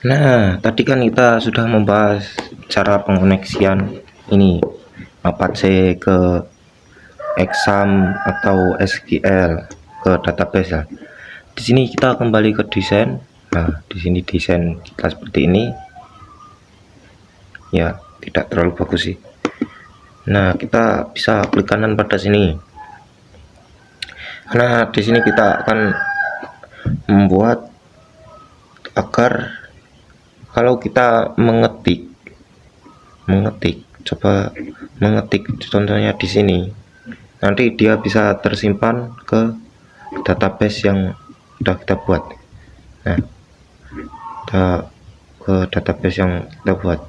Nah, tadi kan kita sudah membahas cara pengoneksian ini Apache ke exam atau SQL ke database ya. Di sini kita kembali ke desain. Nah, di sini desain kita seperti ini. Ya, tidak terlalu bagus sih. Nah, kita bisa klik kanan pada sini. Nah, di sini kita akan membuat agar kalau kita mengetik, coba mengetik contohnya di sini, nanti dia bisa tersimpan ke database yang sudah kita buat. Nah, kita ke database yang kita buat.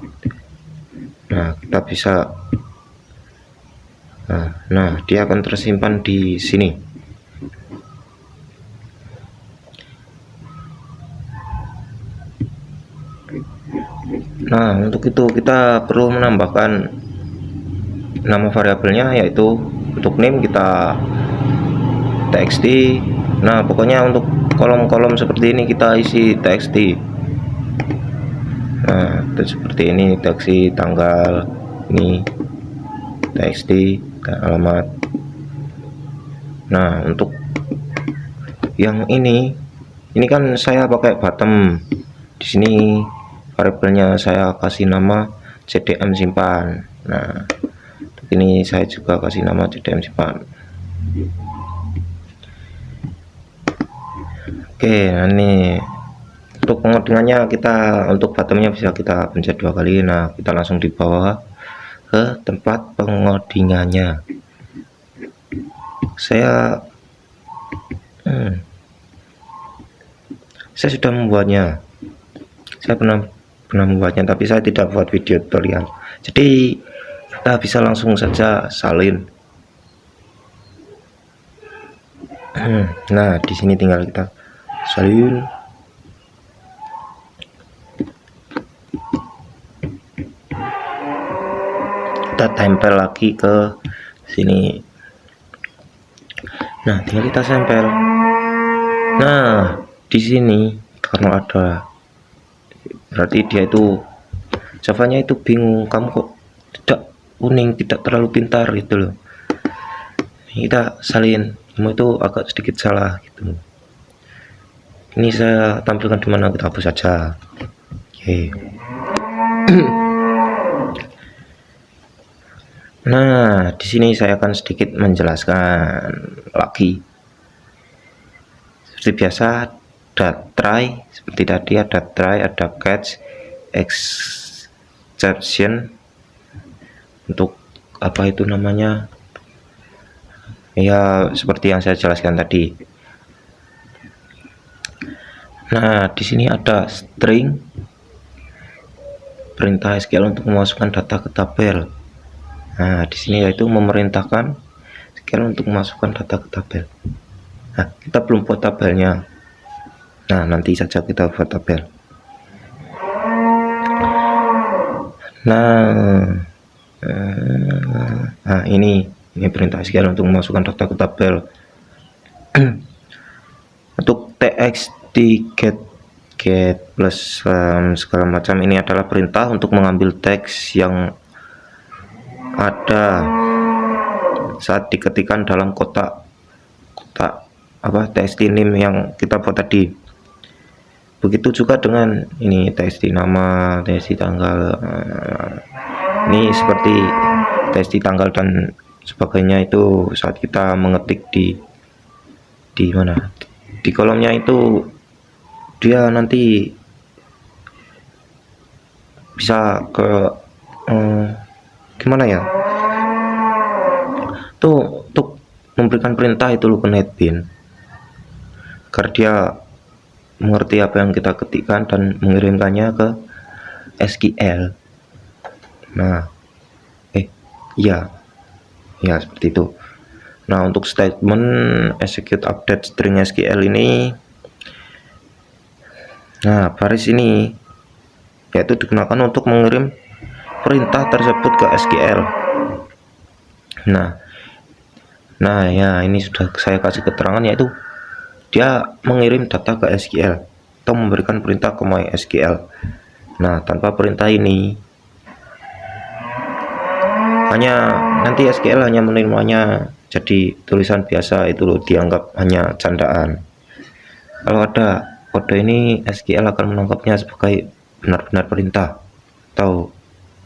Nah, kita bisa nah dia akan tersimpan di sini. Nah, untuk itu kita perlu menambahkan nama variabelnya, yaitu untuk name kita txt. Nah, pokoknya untuk kolom-kolom seperti ini kita isi txt. Nah, itu seperti ini, txt tanggal, ini txt dan alamat. Nah, untuk yang ini kan saya pakai bottom. Di sini variabelnya saya kasih nama cdm simpan. Nah, ini saya juga kasih nama cdm simpan. Oke, nah ini untuk pengodingannya, kita untuk bottomnya bisa kita pencet 2 kali. Nah, kita langsung di bawah ke tempat pengodingannya. Saya sudah membuatnya. Saya pernah membuatnya, tapi saya tidak buat video tutorial. Jadi kita bisa langsung saja salin. Nah, di sini tinggal kita salin. Kita tempel lagi ke sini. Nah, tinggal kita tempel. Nah, di sini karena ada, berarti dia itu Javanya itu bingung, kamu kok tidak kuning, tidak terlalu pintar gitu loh. Kita salin, kamu itu agak sedikit salah gitu. Ini saya tampilkan di mana, kita hapus saja. Oke. Nah, di sini saya akan sedikit menjelaskan lagi. Seperti biasa, ada try, seperti tadi ada try, ada catch, exception. Untuk apa itu namanya? Ya, seperti yang saya jelaskan tadi. Nah, di sini ada string, perintah SQL untuk memasukkan data ke tabel. Nah, di sini yaitu memerintahkan SQL untuk memasukkan data ke tabel. Nah, kita belum buat tabelnya. Nah, nanti saja kita buat tabel. Nah, ini perintah SQL untuk memasukkan data ke tabel. Untuk txt get plus segala macam, ini adalah perintah untuk mengambil teks yang ada saat diketikkan dalam kotak apa txt name yang kita buat tadi. Begitu juga dengan ini txt nama, txt tanggal. Ini seperti txt tanggal dan sebagainya itu saat kita mengetik di mana, di kolomnya itu dia nanti bisa ke gimana ya, tuh untuk memberikan perintah itu loh ke netbin, agar dia mengerti apa yang kita ketikkan dan mengirimkannya ke SQL. Nah, ya seperti itu. Nah, untuk statement execute update string SQL ini, nah baris ini yaitu digunakan untuk mengirim perintah tersebut ke SQL. Nah ya, ini sudah saya kasih keterangan, yaitu dia mengirim data ke SQL. atau memberikan perintah ke MySQL. Nah, tanpa perintah ini nanti SQL hanya menerimanya jadi tulisan biasa, itu loh, dianggap hanya candaan. Kalau ada kode ini, SQL akan menangkapnya sebagai benar-benar perintah, atau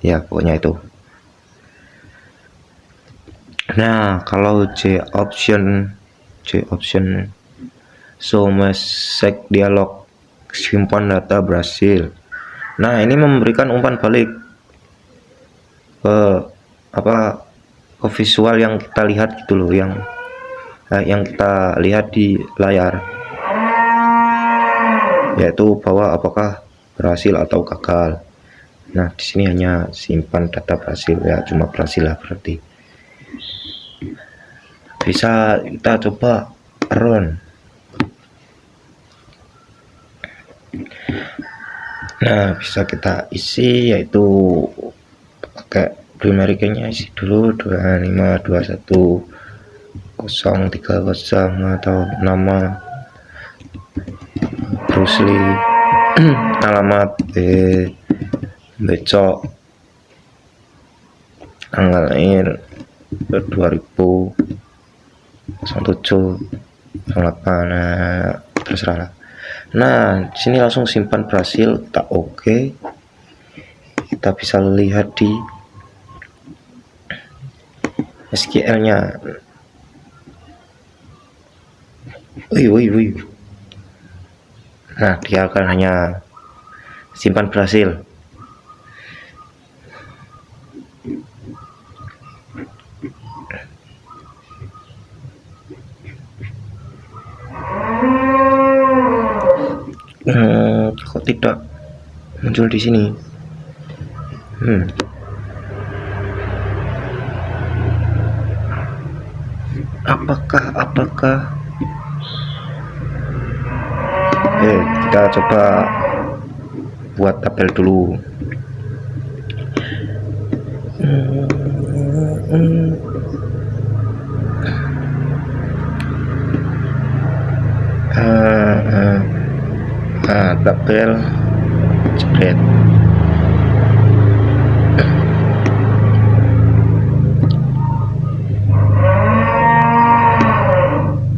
ya pokoknya itu. Nah, kalau J option show message dialog simpan data berhasil. Nah, ini memberikan umpan balik ke ke visual yang kita lihat gitu loh, yang kita lihat di layar, yaitu bahwa apakah berhasil atau gagal. Nah, di sini hanya simpan data berhasil, ya cuma berhasil lah berarti. Bisa kita coba run. Nah, bisa kita isi, yaitu pakai primary key-nya isi dulu 2521030 atau nama Bruce Lee, alamat Becok, tanggal lahir 2007/08, terserah lah. Nah, sini langsung simpan berhasil, tak oke. Kita bisa lihat di SQL-nya. Wih. Nah, dia akan hanya simpan berhasil. Kok tidak muncul di sini? Apakah kita coba buat tabel dulu. Tabel jepret.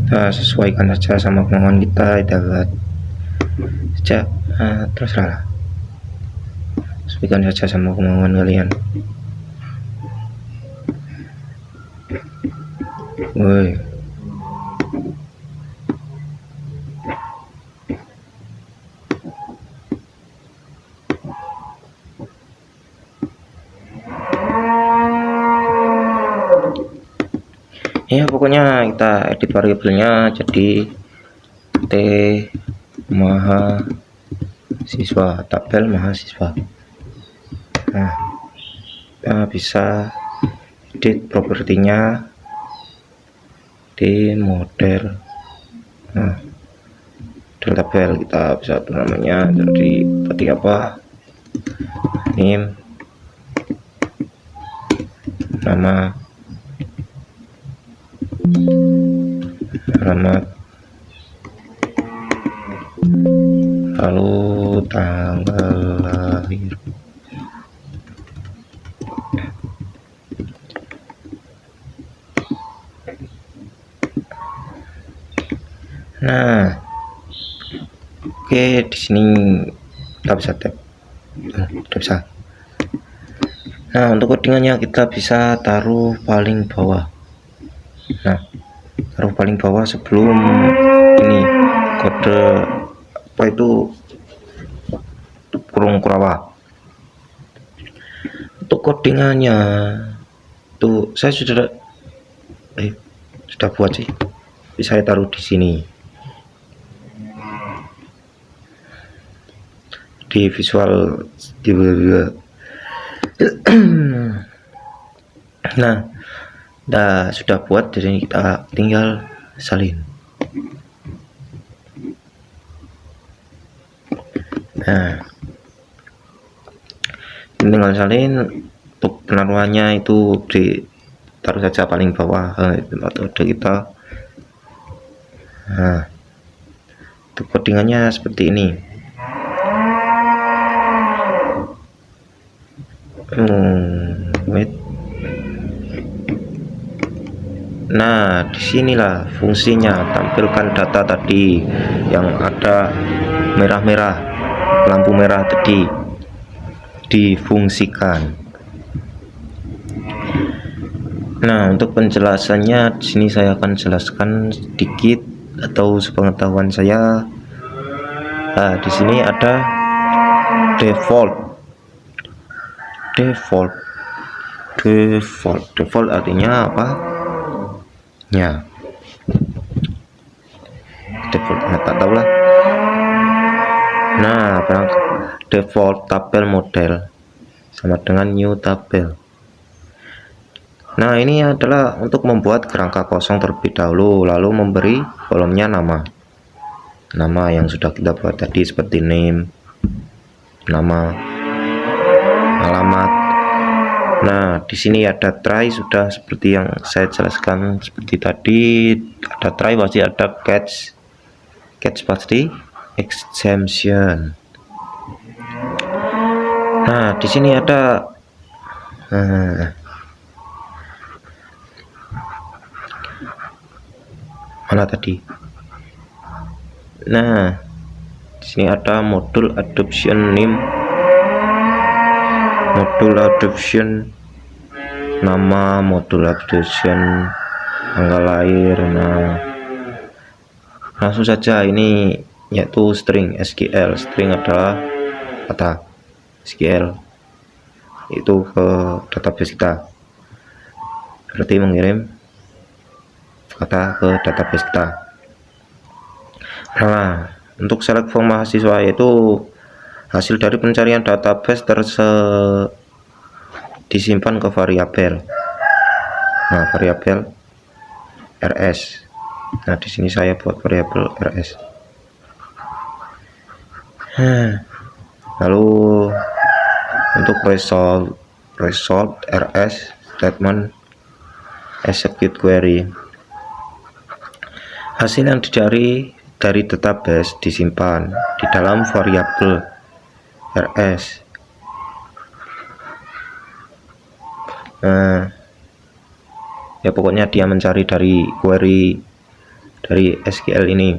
Kita sesuaikan saja sama kemauan kita, dapat saja, terserah, sesuaikan saja sama kemauan kalian. Woi, ya pokoknya kita edit variabelnya jadi T mahasiswa, tabel mahasiswa. Nah, kita bisa edit propertinya di model. Nah, model tabel kita bisa atur namanya, jadi tadi apa, name, nama, alamat, lalu tanggal lahir. Nah, oke, di sini kita bisa tab, bisa. Nah, untuk codingannya kita bisa taruh paling bawah. Nah, taruh paling bawah sebelum ini kode apa itu kurung kurawa. Untuk codingannya tuh saya sudah buat sih, bisa saya taruh di sini di visual di nah, sudah buat, jadi kita tinggal salin. Nah, tinggal salin. Untuk penaruhannya itu ditaruh saja paling bawah metode kita. Nah, untuk codingannya seperti ini. wait. Nah, disinilah fungsinya, tampilkan data tadi yang ada merah-merah, lampu merah tadi difungsikan. Nah, untuk penjelasannya di sini saya akan jelaskan sedikit atau sepengetahuan saya. Nah, di sini ada default artinya apa ya, default tak tahu lah. Nah, default tabel model sama dengan new tabel. Nah, ini adalah untuk membuat kerangka kosong terlebih dahulu, lalu memberi kolomnya nama yang sudah kita buat tadi, seperti name, nama, alamat. Nah, di sini ada try, sudah seperti yang saya jelaskan seperti tadi. Ada try pasti ada catch pasti exemption. Nah, di sini ada mana tadi? Nah, di sini ada modul adoption name, modul adoption nama, modul adoption tanggal lahir. Nah, langsung saja ini yaitu string SQL. String adalah kata SQL itu ke database kita, berarti mengirim kata ke database kita. Nah, untuk select form mahasiswa yaitu hasil dari pencarian database disimpan ke variabel. Nah, variabel rs. Nah, di sini saya buat variabel rs. Lalu untuk result rs statement execute query. Hasil yang dicari dari database disimpan di dalam variabel rs. Ya pokoknya dia mencari dari query dari SQL ini.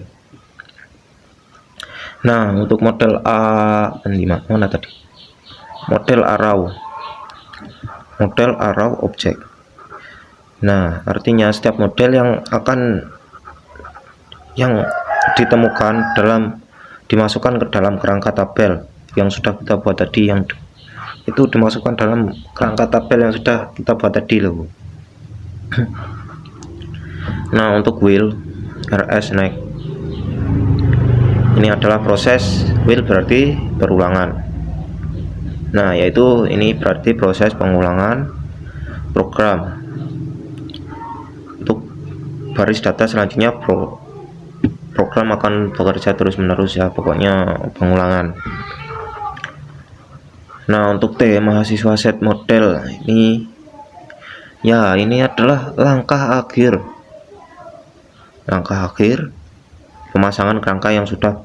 Nah, untuk model mana tadi? Model arrow object. Nah, artinya setiap model yang ditemukan dimasukkan ke dalam kerangka tabel yang sudah kita buat tadi, yang itu dimasukkan dalam kerangka tabel yang sudah kita buat tadi loh. Nah, untuk will rs next, ini adalah proses. Will berarti berulangan. Nah, yaitu ini berarti proses pengulangan program. Untuk baris data selanjutnya program akan bekerja terus menerus ya, pokoknya pengulangan. Nah, untuk T mahasiswa set model ini ya, ini adalah langkah akhir pemasangan kerangka yang sudah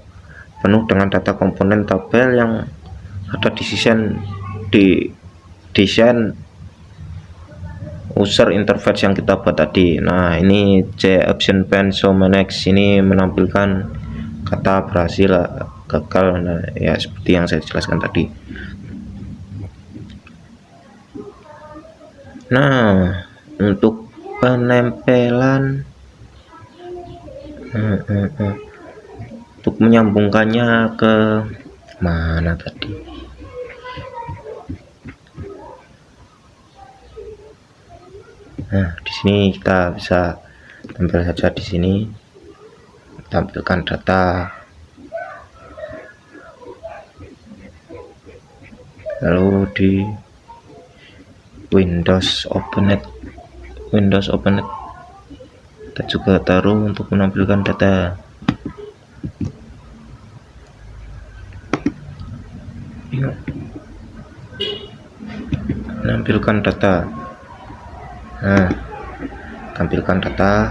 penuh dengan data komponen tabel yang ada di desain user interface yang kita buat tadi. Nah, ini C option pen so next, ini menampilkan kata berhasil, gagal. Nah, ya seperti yang saya jelaskan tadi. Nah, untuk penempelan untuk menyambungkannya ke mana tadi? Nah, di sini kita bisa tampil saja di sini, tampilkan data, lalu di Windows Open It kita juga taruh untuk menampilkan data. Menampilkan data. Nah, tampilkan data.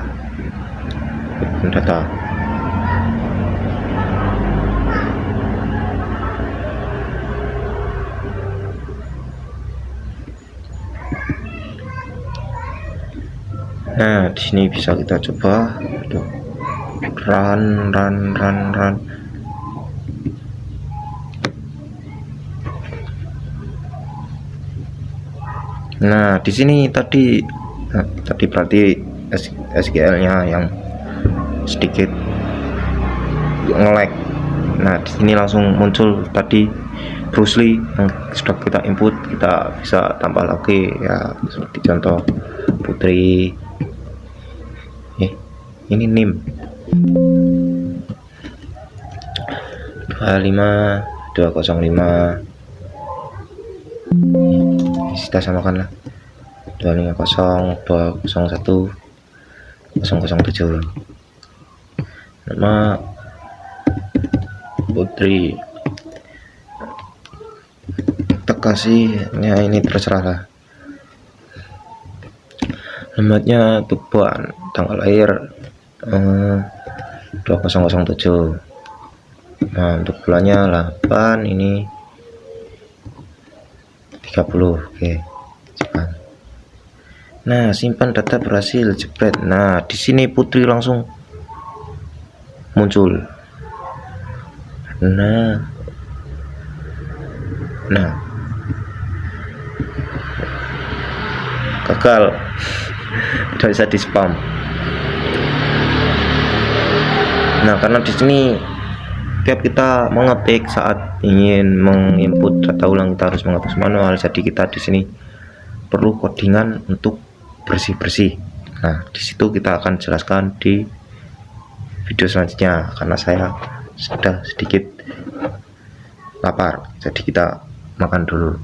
Nah, di sini bisa kita coba. Aduh. Run. Nah, di sini tadi berarti SQL-nya yang sedikit nge-lag. Nah, di sini langsung muncul tadi Bruce Lee yang sudah kita input, kita bisa tambah lagi ya, seperti contoh Putri. Ini NIM 25205. Kita samakan lah 250201 nama Putri, kita kasihnya ini terserah lah, alamatnya Tuban, tanggal lahir 2007. Nah, untuk bulannya 8, ini 30. Oke, simpan. Nah, simpan data berhasil, jepret. Nah, di sini Putri langsung muncul. Nah, gagal. Tidak bisa di spam. Nah, karena di sini tiap kita mengetik saat ingin menginput data ulang kita harus menghapus manual, jadi kita di sini perlu codingan untuk bersih-bersih. Nah, di situ kita akan jelaskan di video selanjutnya karena saya sudah sedikit lapar, jadi kita makan dulu.